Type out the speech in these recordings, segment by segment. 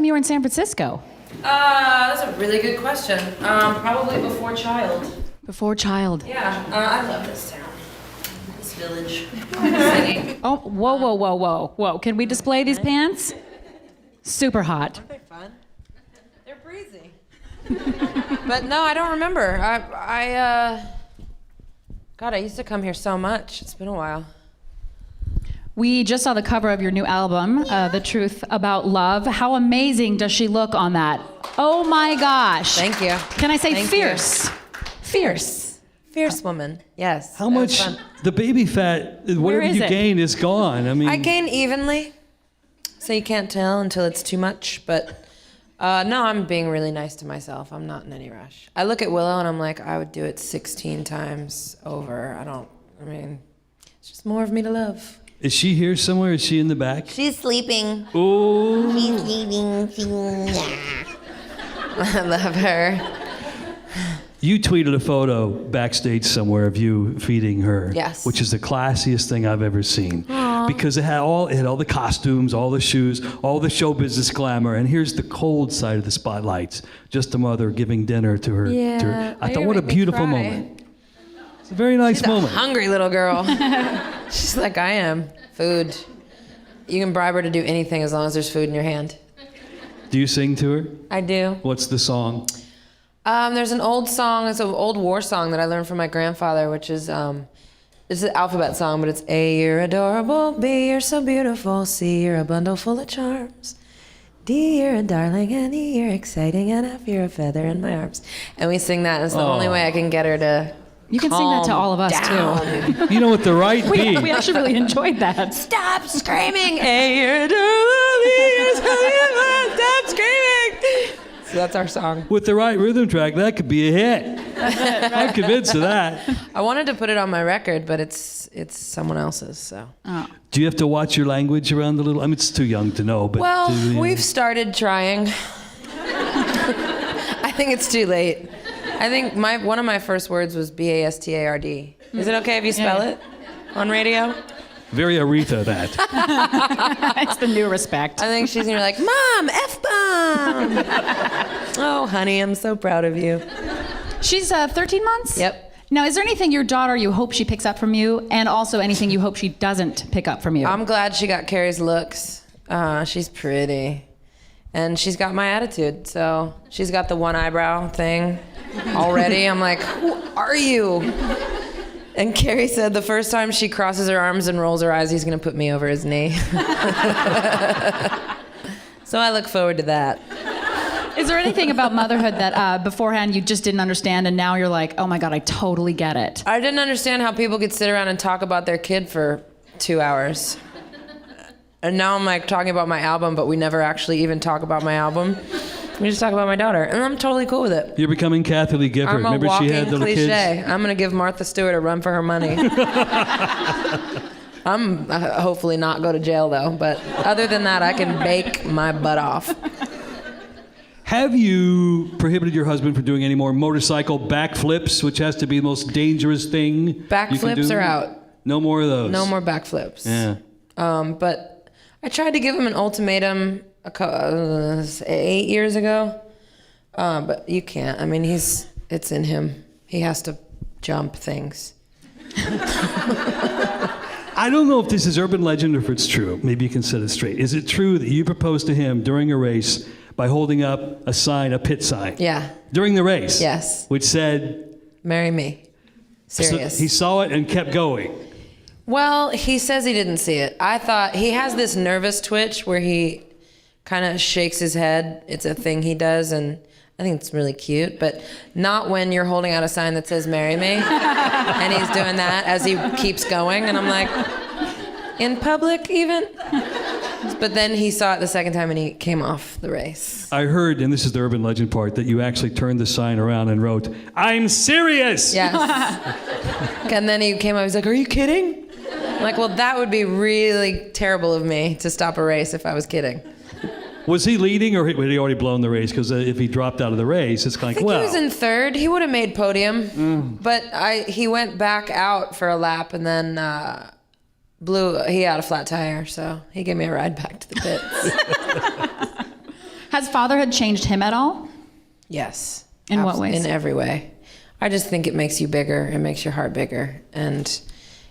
time you were in San Francisco? That's a really good question. Probably before child. Before child. Yeah, I love this town. This village. Oh, whoa. Can we display these pants? Super hot. Aren't they fun? They're breezy. But no, I don't remember. God, I used to come here so much. It's been a while. We just saw the cover of your new album, The Truth About Love. How amazing does she look on that? Oh my gosh. Thank you. Can I say Thank fierce? you. Fierce. Fierce woman, yes. How much the baby fat, whatever you gain is gone. I mean, I gain evenly, so you can't tell until it's too much. But no, I'm being really nice to myself. I'm not in any rush. I look at Willow and I'm like, I would do it 16 times over. I mean, it's just more of me to love. Is she here somewhere? Is she in the back? She's sleeping. Ooh. She's sleeping. I love her. You tweeted a photo backstage somewhere of you feeding her. Yes. Which is the classiest thing I've ever seen. Aww. Because it had all the costumes, all the shoes, all the show business glamour, and here's the cold side of the spotlights. Just a mother giving dinner to her. Yeah. I thought, what a beautiful moment. It's a very nice moment. She's a hungry little girl. She's like I am. Food. You can bribe her to do anything as long as there's food in your hand. Do you sing to her? I do. What's the song? There's an old song. It's an old war song that I learned from my grandfather, which is it's an alphabet song, but it's A, you're adorable. B, you're so beautiful. C, you're a bundle full of charms. D, you're a darling. And E, you're exciting. And F, you're a feather in my arms. And we sing that. And it's the only way I can get her to. You can sing that to all of us down. too. You know, with the right beat. We actually really enjoyed that. Stop screaming. A, you're adorable. B, you're so beautiful. Stop screaming. So that's our song. With the right rhythm track, that could be a hit. I'm convinced of that. I wanted to put it on my record, but it's someone else's. So. Oh. Do you have to watch your language around the little? I mean, it's too young to know, but. Well, we've started trying. I think it's too late. I think one of my first words was bastard. Is it okay if you spell it on radio? Very Aretha, that. It's the new respect. I think she's gonna be like, Mom, F-bomb. Oh, honey, I'm so proud of you. She's 13 months? Yep. Now, is there anything your daughter you hope she picks up from you, and also anything you hope she doesn't pick up from you? I'm glad she got Carrie's looks. She's pretty. And she's got my attitude, so she's got the one eyebrow thing already. I'm like, who are you? And Carrie said the first time she crosses her arms and rolls her eyes, he's gonna put me over his knee. So I look forward to that. Is there anything about motherhood that beforehand you just didn't understand, and now you're like, oh my God, I totally get it? I didn't understand how people could sit around and talk about their kid for 2 hours. And now I'm like talking about my album, but we never actually even talk about my album. We just talk about my daughter, and I'm totally cool with it. You're becoming Kathy Lee Gifford. I'm a Remember walking she had little cliche. kids? I'm gonna give Martha Stewart a run for her money. I'm hopefully not go to jail though, but other than that, I can bake my butt off. Have you prohibited your husband from doing any more motorcycle backflips, which has to be the most dangerous thing you can do? Backflips are out. No more of those. No more backflips. Yeah. But I tried to give him an ultimatum 8 years ago, but you can't. I mean, it's in him. He has to jump things. I don't know if this is urban legend or if it's true. Maybe you can set it straight. Is it true that you proposed to him during a race by holding up a sign, a pit sign? Yeah. During the race? Yes. Which said? Marry me. Serious. So he saw it and kept going. Well, he says he didn't see it. I thought he has this nervous twitch where he kind of shakes his head. It's a thing he does, and I think it's really cute, but not when you're holding out a sign that says marry me. And he's doing that as he keeps going, and I'm like, in public even? But then he saw it the second time and he came off the race. I heard, and this is the urban legend part, that you actually turned the sign around and wrote, "I'm serious!" Yes. And then he came up, he's like, "Are you kidding?" I'm like, well, that would be really terrible of me to stop a race if I was kidding. Was he leading, or had he already blown the race? Because if he dropped out of the race, it's like, I think well. he was in third. He would have made podium. But he went back out for a lap and then he had a flat tire, so he gave me a ride back to the pits. Has fatherhood changed him at all? Yes. In what ways? In every way. I just think it makes you bigger. It makes your heart bigger. And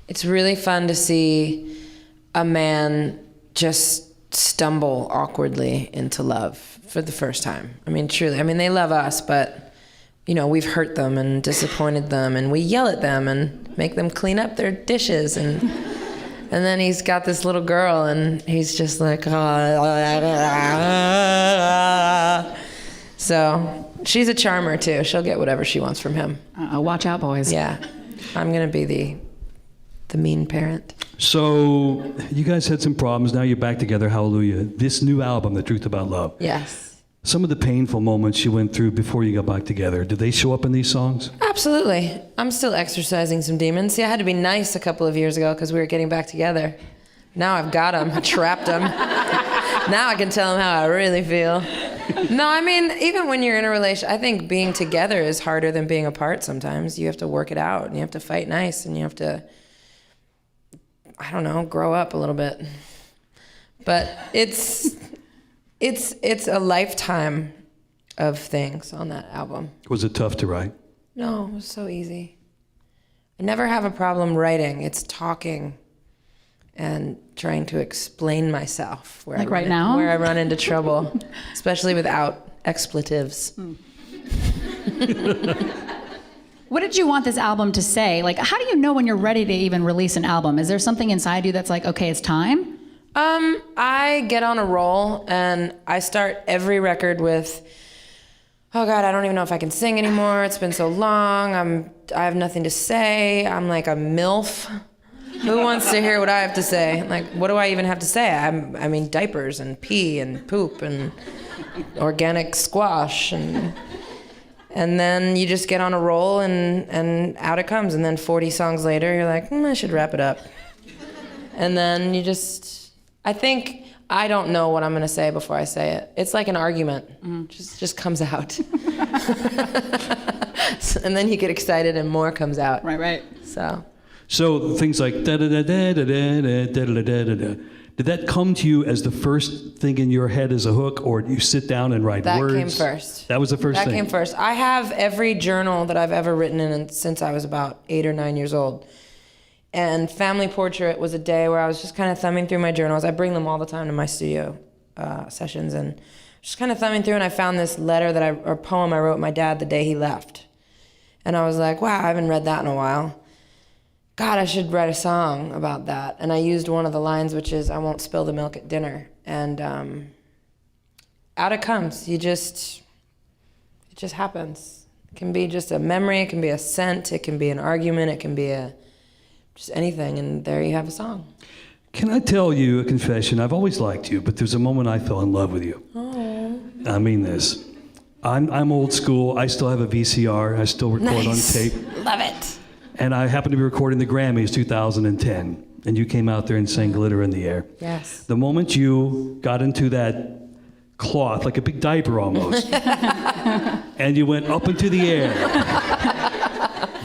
it's really fun to see a man just stumble awkwardly into love for the first time. I mean, truly. I mean, they love us, but, you know, we've hurt them and disappointed them, and we yell at them and make them clean up their dishes. And then he's got this little girl, and he's just like, So she's a charmer, too. She'll get whatever she wants from him. Watch out, boys. Yeah. I'm going to be the mean parent. So you guys had some problems. Now you're back together. Hallelujah. This new album, The Truth About Love. Yes. Some of the painful moments you went through before you got back together, did they show up in these songs? Absolutely. I'm still exercising some demons. See, I had to be nice a couple of years ago because we were getting back together. Now I've got them. I trapped them. Now I can tell them how I really feel. No, I mean, even when you're in a relationship, I think being together is harder than being apart sometimes. You have to work it out, and you have to fight nice, and you have to, I don't know, grow up a little bit. But it's a lifetime of things on that album. Was it tough to write? No, it was so easy. I never have a problem writing. It's talking and trying to explain myself. Where Like right now? Where I run into trouble, especially without expletives. What did you want this album to say? Like, how do you know when you're ready to even release an album? Is there something inside you that's like, okay, it's time? I get on a roll, and I start every record with, oh God, I don't even know if I can sing anymore. It's been so long. I have nothing to say. I'm like a MILF. Who wants to hear what I have to say? Like, what do I even have to say? I mean, diapers and pee and poop and organic squash, and then you just get on a roll, and out it comes. And then 40 songs later, you're like, I should wrap it up. And then you just, I think, I don't know what I'm gonna say before I say it. It's like an argument. Just comes out. And then you get excited and more comes out. Right. So things like da-da-da-da-da-da-da-da-da-da-da. Did that come to you as the first thing in your head as a hook, or do you sit down and write words? That came first. That was the first thing? That came first. I have every journal that I've ever written in since I was about 8 or 9 years old. And Family Portrait was a day where I was just kind of thumbing through my journals. I bring them all the time to my studio sessions, and just kind of thumbing through, and I found this letter or poem I wrote my dad the day he left. And I was like, wow, I haven't read that in a while. God, I should write a song about that. And I used one of the lines, which is, I won't spill the milk at dinner. And out it comes. It just happens. It can be just a memory, it can be a scent, it can be an argument, it can be just anything, and there you have a song. Can I tell you a confession? I've always liked you, but there's a moment I fell in love with you. Oh. I mean this. I'm old school. I still have a VCR. I still record on tape. Love it. And I happened to be recording the Grammys 2010, and you came out there and sang Glitter in the Air. Yes. The moment you got into that cloth, like a big diaper almost, and you went up into the air,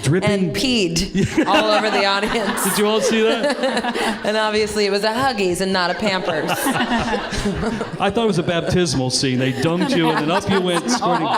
dripping. And peed all over the audience. Did you all see that? And obviously it was a Huggies and not a Pampers. I thought it was a baptismal scene. They dunked you, and then up you went squirting.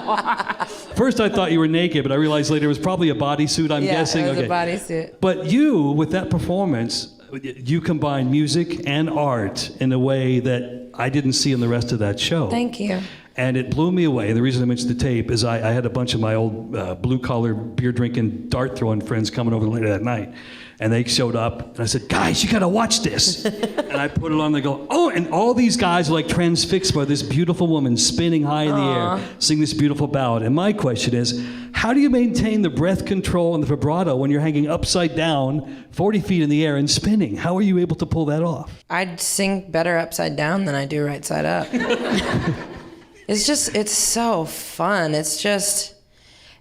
First I thought you were naked, but I realized later it was probably a bodysuit, I'm guessing. Yeah, it was a bodysuit. But you, with that performance, you combined music and art in a way that I didn't see in the rest of that show. Thank you. And it blew me away. The reason I mentioned the tape is I had a bunch of my old blue-collar, beer-drinking, dart-throwing friends coming over later that night. And they showed up, and I said, guys, you got to watch this. And I put it on, they go, oh, and all these guys are like transfixed by this beautiful woman spinning high in the air, singing this beautiful ballad. And my question is, how do you maintain the breath control and the vibrato when you're hanging upside down, 40 feet in the air and spinning? How are you able to pull that off? I'd sing better upside down than I do right side up. It's so fun. It's just,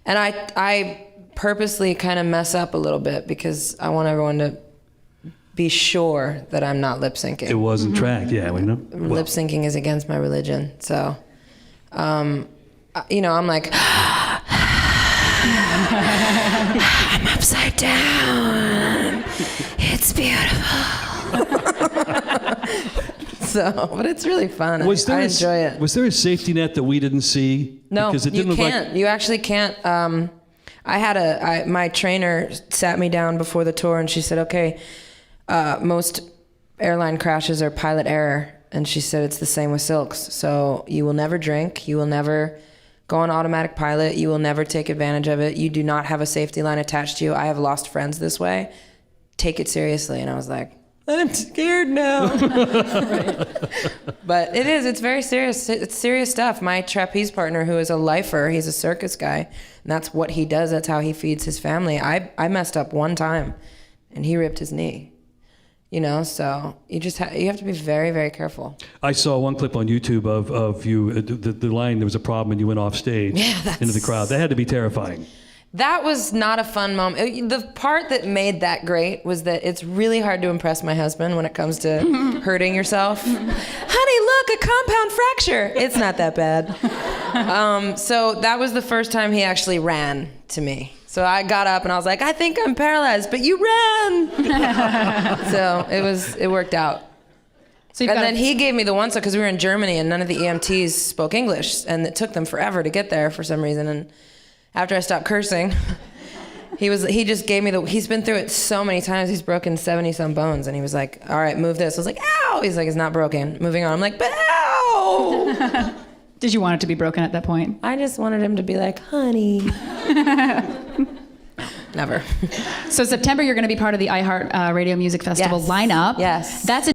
and I purposely kind of mess up a little bit because I want everyone to be sure that I'm not lip syncing. It wasn't tracked, yeah. We know. Lip syncing is against my religion. So, I'm like, I'm upside down. It's beautiful. So, but it's really fun. I enjoy it. Was there a safety net that we didn't see? No, because it didn't you look can't. like. You actually can't. My trainer sat me down before the tour and she said, okay, most airline crashes are pilot error. And she said it's the same with Silks. So you will never drink. You will never go on automatic pilot. You will never take advantage of it. You do not have a safety line attached to you. I have lost friends this way. Take it seriously. And I was like, I'm scared now. But it's very serious. It's serious stuff. My trapeze partner, who is a lifer, he's a circus guy, and that's what he does. That's how he feeds his family. I messed up one time, and he ripped his knee. So you just you have to be very, very careful. I saw one clip on YouTube of you, the line, there was a problem and you went off stage into the crowd. That had to be terrifying. That was not a fun moment. The part that made that great was that it's really hard to impress my husband when it comes to hurting yourself. Honey, look, a compound fracture. It's not that bad. So that was the first time he actually ran to me. So I got up and I was like, I think I'm paralyzed, but you ran. So it worked out. So and then he gave me the one, because we were in Germany and none of the EMTs spoke English, and it took them forever to get there for some reason. And after I stopped cursing, he just gave me he's been through it so many times. He's broken 70-some bones, and he was like, all right, move this. I was like, ow! He's like, it's not broken. Moving on. I'm like, but ow! Did you want it to be broken at that point? I just wanted him to be like, honey. Never. So September, you're going to be part of the iHeart Radio Music Festival lineup. Yes. That's